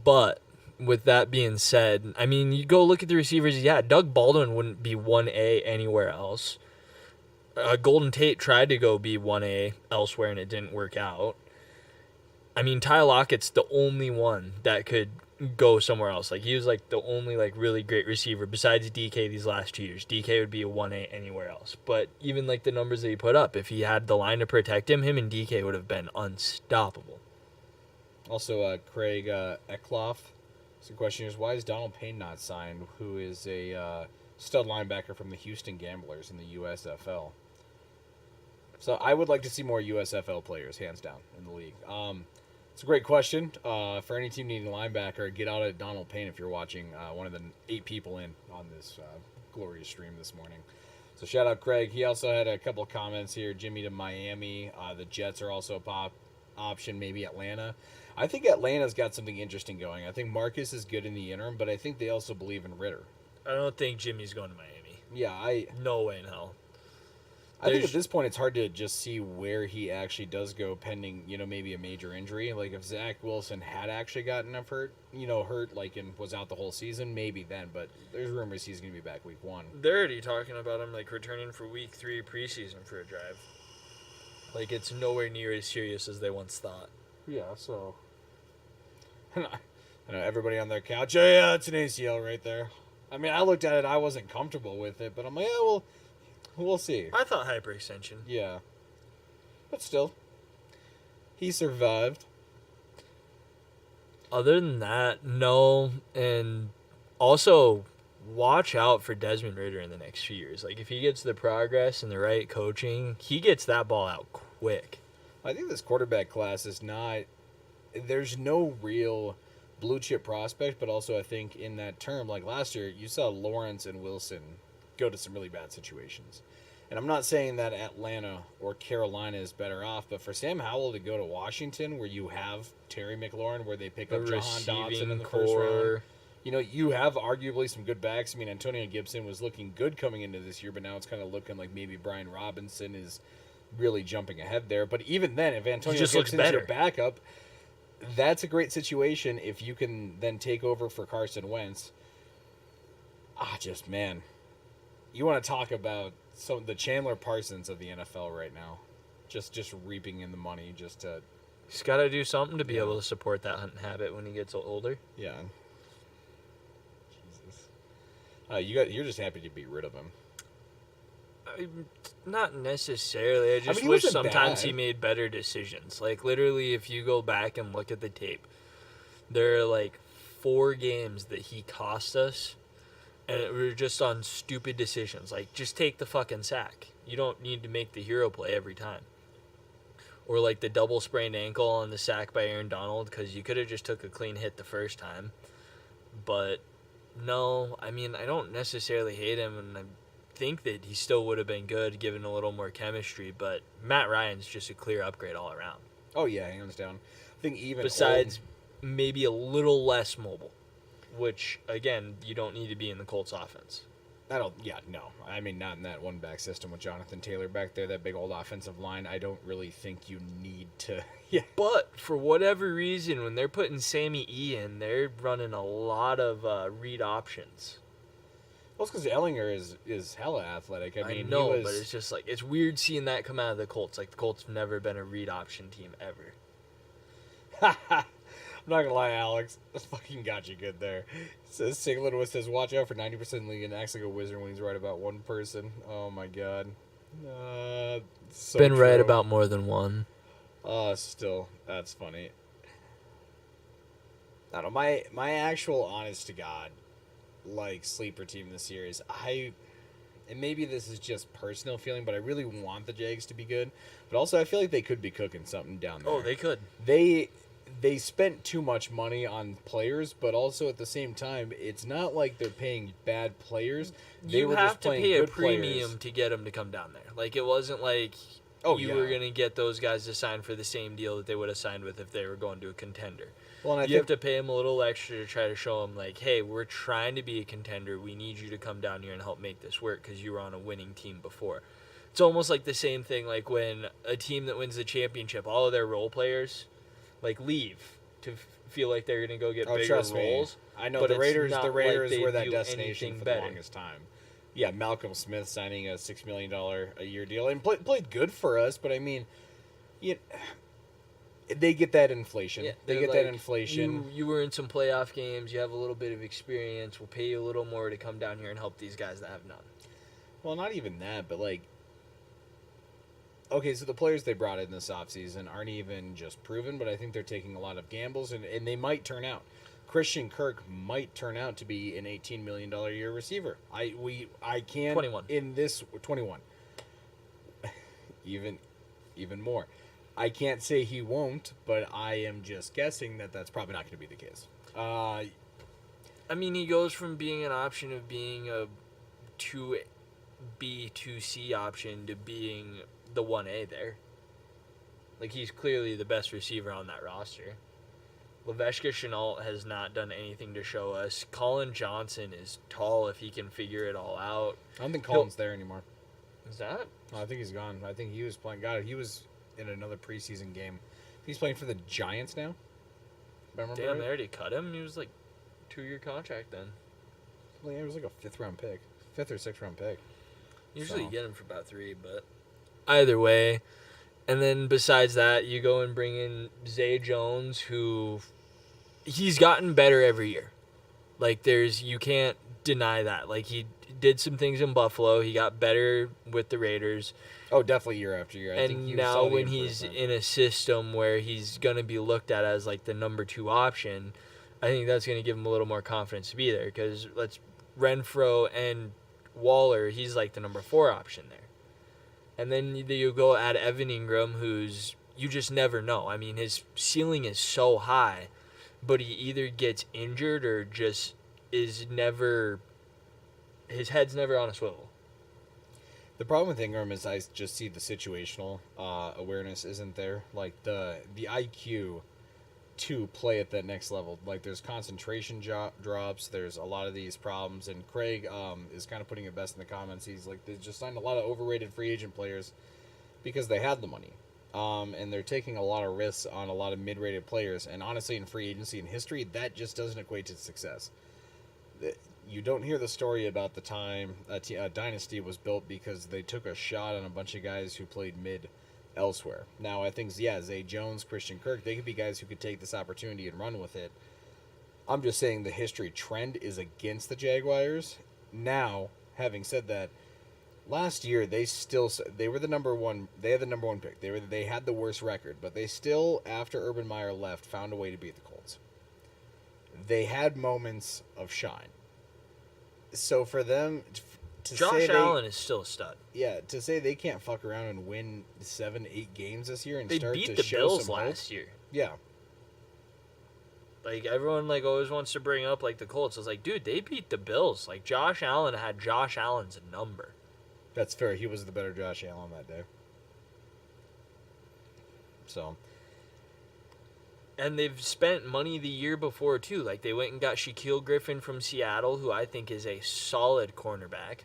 Speaker 4: But with that being said, I mean, you go look at the receivers. Yeah, Doug Baldwin wouldn't be 1A anywhere else. Golden Tate tried to go be 1A elsewhere, and it didn't work out. I mean, Ty Lockett's the only one that could go somewhere else. Like, he was, like, the only, like, really great receiver besides DK these last 2 years. DK would be a 1A anywhere else. But even, like, the numbers that he put up, if he had the line to protect him and DK would have been unstoppable.
Speaker 2: Also, Craig Eckloff. So the question is, why is Donald Payne not signed, who is a stud linebacker from the Houston Gamblers in the USFL? So I would like to see more USFL players, hands down, in the league. It's a great question. For any team needing a linebacker, get out at Donald Payne if you're watching one of the 8 people in on this glorious stream this morning. So shout out Craig. He also had a couple comments here. Jimmy to Miami. The Jets are also a pop option, maybe Atlanta. I think Atlanta's got something interesting going. I think Marcus is good in the interim, but I think they also believe in Ritter.
Speaker 4: I don't think Jimmy's going to Miami.
Speaker 2: Yeah,
Speaker 4: No way in hell.
Speaker 2: I think at this point it's hard to just see where he actually does go pending, maybe a major injury. Like if Zach Wilson had actually gotten hurt like and was out the whole season, maybe then. But there's rumors he's going to be back week 1.
Speaker 4: They're already talking about him, like, returning for week 3 preseason for a drive. Like, it's nowhere near as serious as they once thought.
Speaker 2: Yeah, so. I know everybody on their couch, yeah, it's an ACL right there. I mean, I looked at it, I wasn't comfortable with it, but I'm like, yeah, well, we'll see.
Speaker 4: I thought hyperextension.
Speaker 2: Yeah. But still, he survived.
Speaker 4: Other than that, no. And also, watch out for Desmond Ridder in the next few years. Like, if he gets the progress and the right coaching, he gets that ball out quick.
Speaker 2: I think this quarterback class is not... There's no real blue chip prospect, but also I think in that term, like last year, you saw Lawrence and Wilson go to some really bad situations. And I'm not saying that Atlanta or Carolina is better off, but for Sam Howell to go to Washington, where you have Terry McLaurin, where they pick up Jahan Dodson in the first round, you have arguably some good backs. I mean, Antonio Gibson was looking good coming into this year, but now it's kind of looking like maybe Brian Robinson is really jumping ahead there. But even then, if Antonio Gibson's your backup, that's a great situation if you can then take over for Carson Wentz. Man. You want to talk about the Chandler Parsons of the NFL right now. Just reaping in the money just to...
Speaker 4: He's got to do something to be able to support that hunting habit when he gets older.
Speaker 2: Yeah. Jesus. You're just happy to be rid of him.
Speaker 4: Not necessarily. I just wish sometimes he made better decisions. Like, literally, if you go back and look at the tape, there are, like, 4 games that he cost us And it was just on stupid decisions. Like, just take the fucking sack. You don't need to make the hero play every time. Or like the double sprained ankle on the sack by Aaron Donald, because you could have just took a clean hit the first time. But no, I mean, I don't necessarily hate him, and I think that he still would have been good given a little more chemistry. But Matt Ryan's just a clear upgrade all around.
Speaker 2: Oh yeah, hands down. I think even
Speaker 4: Besides, maybe a little less mobile, which again, you don't need to be in the Colts offense.
Speaker 2: No. I mean, not in that one back system with Jonathan Taylor back there, that big old offensive line. I don't really think you need to. Yeah.
Speaker 4: But for whatever reason, when they're putting Sammy E in, they're running a lot of read options.
Speaker 2: Well, it's because Ellinger is hella athletic. I mean,
Speaker 4: know, but it's just like, it's weird seeing that come out of the Colts. Like, the Colts have never been a read option team ever.
Speaker 2: I'm not gonna lie, Alex. That fucking got you good there. Says Sigler says, watch out for 90% in the league and acts like a wizard when he's right about one person. Oh my god. So
Speaker 4: been right
Speaker 2: true.
Speaker 4: about more than one.
Speaker 2: Still, that's funny. I don't know, my actual honest to God, like, sleeper team this year is and maybe this is just personal feeling, but I really want the Jags to be good. But also, I feel like they could be cooking something down there.
Speaker 4: Oh, they could.
Speaker 2: They spent too much money on players, but also at the same time, it's not like they're paying bad players.
Speaker 4: You have to pay a premium to get them to come down there. Like, it wasn't like you were going to get those guys to sign for the same deal that they would have signed with if they were going to a contender.
Speaker 2: Well, and
Speaker 4: you have to pay them a little extra to try to show them, like, hey, we're trying to be a contender. We need you to come down here and help make this work because you were on a winning team before. It's almost like the same thing, like when a team that wins the championship, all of their role players, like, leave to feel like they're going to go get bigger roles. Me.
Speaker 2: I know
Speaker 4: but
Speaker 2: the Raiders
Speaker 4: like
Speaker 2: were that destination for the longest time. Yeah, Malcolm Smith signing a $6 million a year deal and played good for us, but I mean, they get that inflation.
Speaker 4: Yeah,
Speaker 2: they get
Speaker 4: like,
Speaker 2: that inflation.
Speaker 4: You were in some playoff games. You have a little bit of experience. We'll pay you a little more to come down here and help these guys that have none.
Speaker 2: Well, not even that, but like, okay, so the players they brought in this offseason aren't even just proven, but I think they're taking a lot of gambles, and they might turn out. Christian Kirk might turn out to be an $18 million a year receiver. I can't
Speaker 4: 21
Speaker 2: in this 21. even more. I can't say he won't, but I am just guessing that that's probably not going to be the case.
Speaker 4: I mean, he goes from being an option of being a 2B, 2C option to being the 1A there. Like, he's clearly the best receiver on that roster. Laveshka Shenault has not done anything to show us. Colin Johnson is tall if he can figure it all out.
Speaker 2: I don't think Colin's there anymore.
Speaker 4: Is that?
Speaker 2: No, I think he's gone. I think he was playing. God, he was in another preseason game. He's playing for the Giants now.
Speaker 4: Remember Damn, they already cut him. He was like 2-year contract then.
Speaker 2: Well, yeah, it was like a 5th or 6th round pick.
Speaker 4: Usually you get him for about 3, but either way. And then besides that, you go and bring in Zay Jones, who he's gotten better every year. Like, you can't deny that. Like, he did some things in Buffalo. He got better with the Raiders.
Speaker 2: Oh, definitely year after year.
Speaker 4: And now when he's in a system where he's going to be looked at as, like, the number 2 option, I think that's going to give him a little more confidence to be there. Because Renfro and Waller, he's like the number 4 option there. And then you go add Evan Ingram, who's, you just never know. I mean, his ceiling is so high, but he either gets injured or just is never, his head's never on a swivel.
Speaker 2: The problem with Ingram is I just see the situational awareness isn't there. Like, the IQ to play at that next level. Like, there's concentration drops. There's a lot of these problems. And Craig is kind of putting it best in the comments. He's like, they just signed a lot of overrated free agent players because they had the money. And they're taking a lot of risks on a lot of mid-rated players. And honestly, in free agency and history, that just doesn't equate to success. You don't hear the story about the time a dynasty was built because they took a shot on a bunch of guys who played mid elsewhere. Now, I think, Zay Jones, Christian Kirk, they could be guys who could take this opportunity and run with it. I'm just saying the history trend is against the Jaguars. Now, having said that, last year they were the number 1. They had the number 1 pick. They had the worst record, but they still, after Urban Meyer left, found a way to beat the Colts. They had moments of shine. So for them to
Speaker 4: Josh
Speaker 2: say
Speaker 4: Allen is still a stud.
Speaker 2: to say they can't fuck around and win 7-8 games this year and
Speaker 4: They
Speaker 2: start
Speaker 4: beat
Speaker 2: to
Speaker 4: the
Speaker 2: show
Speaker 4: Bills
Speaker 2: some hope.
Speaker 4: last year.
Speaker 2: Yeah.
Speaker 4: Like, everyone, like, always wants to bring up, like, the Colts. It's like, dude, they beat the Bills. Like, Josh Allen had Josh Allen's number.
Speaker 2: That's fair. He was the better Josh Allen that day. So,
Speaker 4: And they've spent money the year before, too. Like, they went and got Shaquille Griffin from Seattle, who I think is a solid cornerback.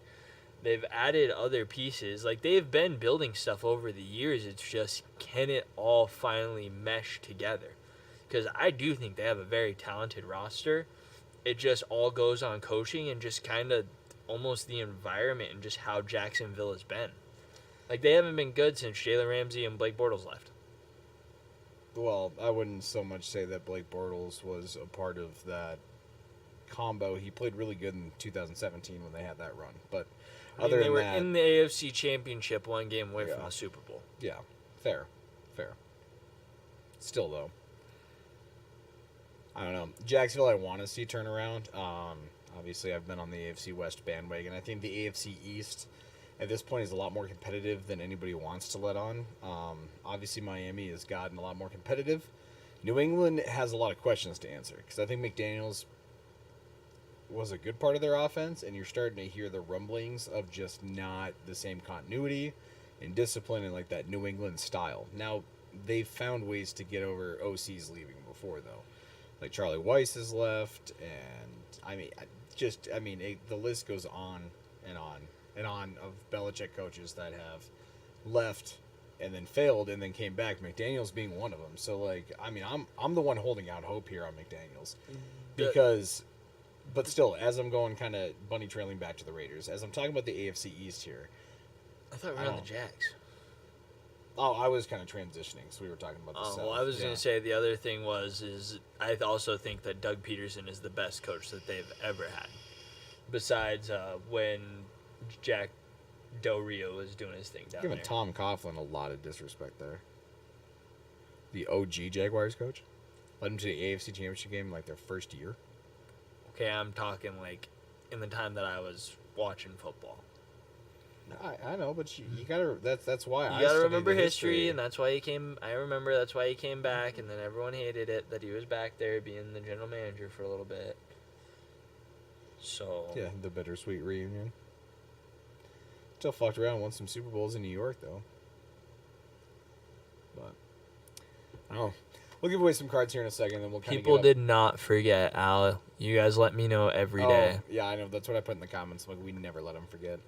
Speaker 4: They've added other pieces. Like, they've been building stuff over the years. It's just, can it all finally mesh together? Because I do think they have a very talented roster. It just all goes on coaching and just kind of almost the environment and just how Jacksonville has been. Like, they haven't been good since Jalen Ramsey and Blake Bortles left.
Speaker 2: well, I wouldn't so much say that Blake Bortles was a part of that combo. He played really good in 2017 when they had that run. But
Speaker 4: I mean,
Speaker 2: other
Speaker 4: they
Speaker 2: than
Speaker 4: were
Speaker 2: that,
Speaker 4: in the AFC Championship, one game away from
Speaker 2: Yeah.
Speaker 4: the Super Bowl.
Speaker 2: yeah, fair. Still, though, I don't know. Jacksonville, I want to see turn around. Obviously, I've been on the AFC West bandwagon. I think the AFC East at this point is a lot more competitive than anybody wants to let on. Obviously, Miami has gotten a lot more competitive. New England has a lot of questions to answer because I think McDaniels was a good part of their offense, and you're starting to hear the rumblings of just not the same continuity and discipline and like that New England style. Now, they've found ways to get over OCs leaving before, though. Like Charlie Weiss has left, and the list goes on and on and on of Belichick coaches that have left and then failed and then came back. McDaniels being one of them. So I'm the one holding out hope here on McDaniels because, but still, as I'm going kind of bunny trailing back to the Raiders, as I'm talking about the AFC East here.
Speaker 4: I thought we
Speaker 2: I
Speaker 4: were on the
Speaker 2: don't-
Speaker 4: Jags.
Speaker 2: Oh, I was kind of transitioning, so we were talking about the
Speaker 4: Oh,
Speaker 2: South.
Speaker 4: well, I was
Speaker 2: Yeah.
Speaker 4: going to say the other thing is I also think that Doug Peterson is the best coach that they've ever had. Besides when Jack Del Rio was doing his thing down
Speaker 2: Giving
Speaker 4: there.
Speaker 2: Tom Coughlin a lot of disrespect there. The OG Jaguars coach led them to the AFC Championship game in like their first year.
Speaker 4: Okay, I'm talking like in the time that I was watching football.
Speaker 2: I know, but you gotta. That's why I
Speaker 4: You gotta
Speaker 2: studied
Speaker 4: remember
Speaker 2: the
Speaker 4: history, and that's why he came. I remember that's why he came back, and then everyone hated it that he was back there being the general manager for a little bit. So
Speaker 2: Yeah, the bittersweet reunion. Still fucked around and won some Super Bowls in New York, though. But I don't know. We'll give away some cards here in a second, then we'll kind of
Speaker 4: people did not forget, Al. You guys let me know every day.
Speaker 2: Yeah, I know. That's what I put in the comments. Like, we never let them forget.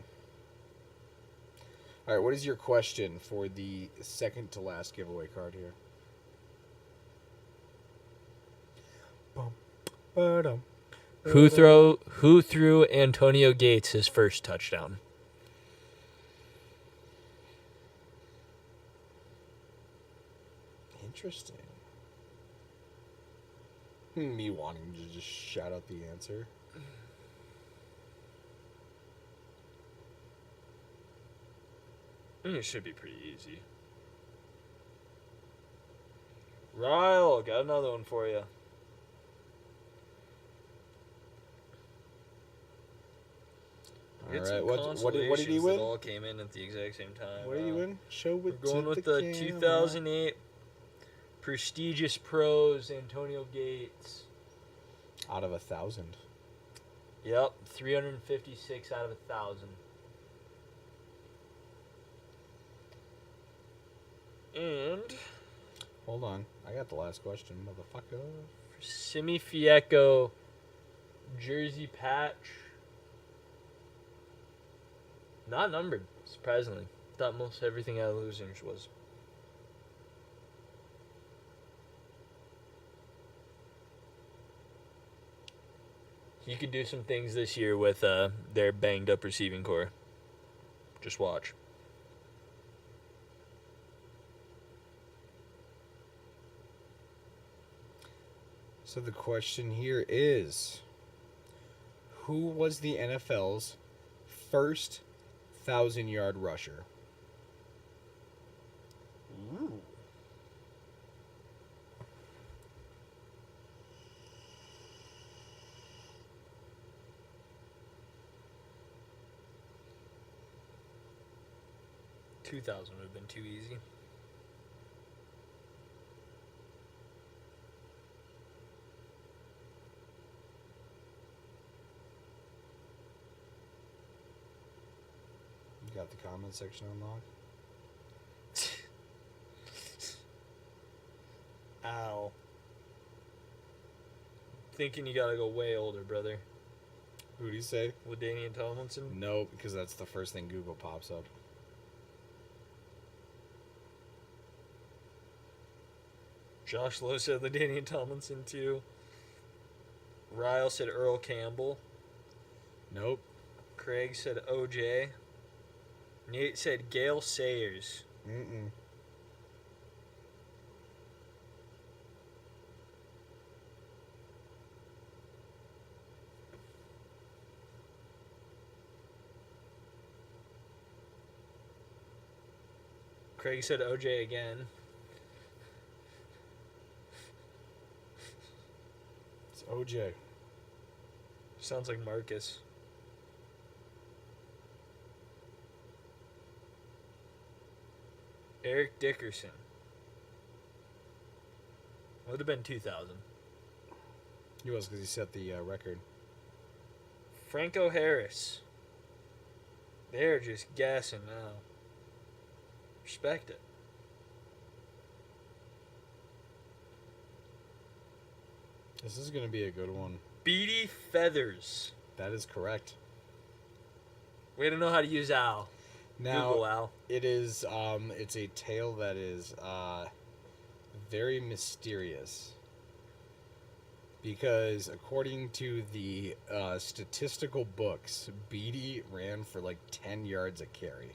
Speaker 2: All right, what is your question for the second to last giveaway card here? Bum, ba-dum,
Speaker 4: Who
Speaker 2: ba-dum.
Speaker 4: threw Antonio Gates his first touchdown?
Speaker 2: Interesting. Me wanting to just shout out the answer.
Speaker 4: I think it should be pretty easy. Ryle, got another one for you.
Speaker 2: All right, what did he win?
Speaker 4: That all came in at the exact same time.
Speaker 2: What did he win? Show
Speaker 4: We're
Speaker 2: it
Speaker 4: going
Speaker 2: to
Speaker 4: with
Speaker 2: the
Speaker 4: the
Speaker 2: camera.
Speaker 4: 2008 prestigious pros Antonio Gates.
Speaker 2: Out of 1,000.
Speaker 4: Yep, 356 out of 1,000. And
Speaker 2: Hold on, I got the last question, motherfucker.
Speaker 4: Simi Fiecco jersey patch. Not numbered, surprisingly. Thought most everything out of losers was. He could do some things this year with their banged up receiving core. Just watch.
Speaker 2: So the question here is, who was the NFL's first 1,000-yard rusher?
Speaker 4: Ooh. 2000 would have been too easy.
Speaker 2: You got the comment section unlocked?
Speaker 4: Ow. Thinking you gotta go way older, brother.
Speaker 2: Who do you say?
Speaker 4: LaDainian Tomlinson?
Speaker 2: No, because that's the first thing Google pops up.
Speaker 4: Josh Lowe said LaDainian Tomlinson too. Ryle said Earl Campbell.
Speaker 2: Nope.
Speaker 4: Craig said OJ. Nate said Gale Sayers.
Speaker 2: Mm-mm.
Speaker 4: Craig said OJ again.
Speaker 2: It's OJ.
Speaker 4: Sounds like Marcus. Eric Dickerson. Would have been 2000.
Speaker 2: He was, because he set the record.
Speaker 4: Franco Harris. They're just gassing now. Respect it.
Speaker 2: This is going to be a good one.
Speaker 4: Beatty Feathers.
Speaker 2: That is correct.
Speaker 4: Way to know how to use Al.
Speaker 2: Now,
Speaker 4: Google Al.
Speaker 2: it is, it's a tale that is very mysterious. Because according to the statistical books, Beatty ran for like 10 yards a carry.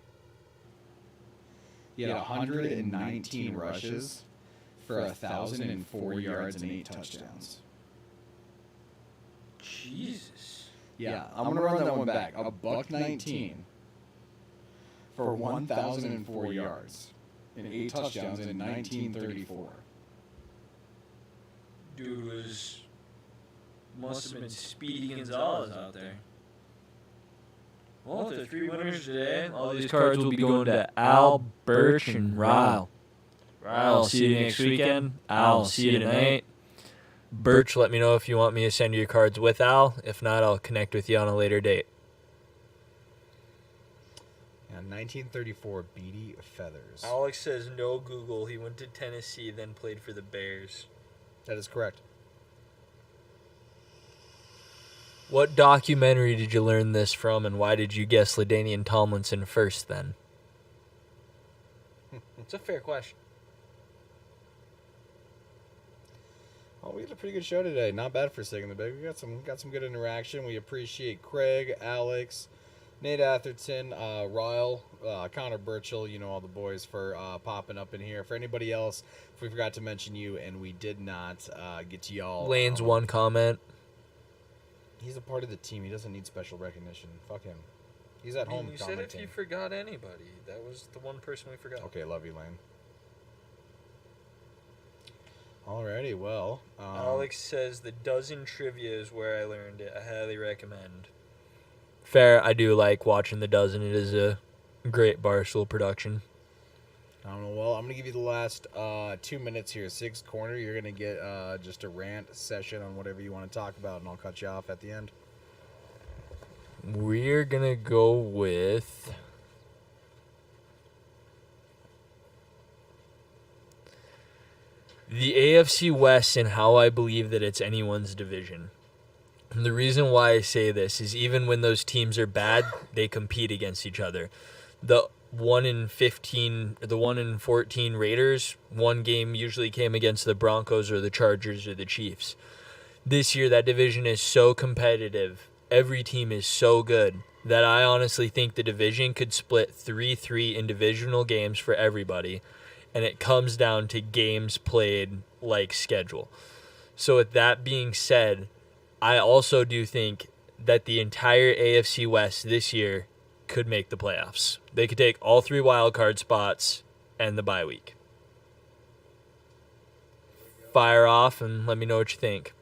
Speaker 3: He had 119 rushes for 1,004 yards and 8 touchdowns.
Speaker 1: Jesus.
Speaker 3: Yeah, I'm gonna run that one back. A buck 19 for 1,004 yards and 8 touchdowns in 1934.
Speaker 1: Dude must have been Speedy Gonzalez out there. Well, if there are 3 winners today, all these cards will be going to Al, Birch, and Ryle. Ryle, I'll see you next weekend. Al, I'll see you tonight.
Speaker 4: Birch, let me know if you want me to send you your cards with Al. If not, I'll connect with you on a later date.
Speaker 2: Yeah, 1934 Beatty Feathers.
Speaker 4: Alex says no Google. He went to Tennessee, then played for the Bears.
Speaker 2: That is correct.
Speaker 4: What documentary did you learn this from, and why did you guess LaDainian Tomlinson first then? It's a fair question.
Speaker 2: Oh, we had a pretty good show today. Not bad for Sig in the Big. We got some good interaction. We appreciate Craig, Alex, Nate Atherton, Ryle, Connor Burchill, you know, all the boys for popping up in here. For anybody else, if we forgot to mention you and we did not get to y'all.
Speaker 4: Lane's one comment.
Speaker 2: He's a part of the team. He doesn't need special recognition. Fuck him. He's at home
Speaker 4: You said
Speaker 2: commenting.
Speaker 4: if you forgot anybody. That was the one person we forgot.
Speaker 2: Okay, love you, Lane. Alrighty, well.
Speaker 4: Alex says the dozen trivia is where I learned it. I highly recommend. Fair, I do like watching the dozen. It is a great Barstool production.
Speaker 2: I don't know. Well, I'm going to give you the last 2 minutes here. Sixth corner, you're going to get just a rant session on whatever you want to talk about, and I'll cut you off at the end.
Speaker 4: We're going to go with... the AFC West and how I believe that it's anyone's division. And the reason why I say this is even when those teams are bad, they compete against each other. The 1-15, the 1-14 Raiders, one game usually came against the Broncos or the Chargers or the Chiefs. This year, that division is so competitive. Every team is so good that I honestly think the division could split 3-3 in divisional games for everybody. And it comes down to games played like schedule. So with that being said, I also do think that the entire AFC West this year could make the playoffs. They could take all 3 wildcard spots and the bye week. Fire off and let me know what you think.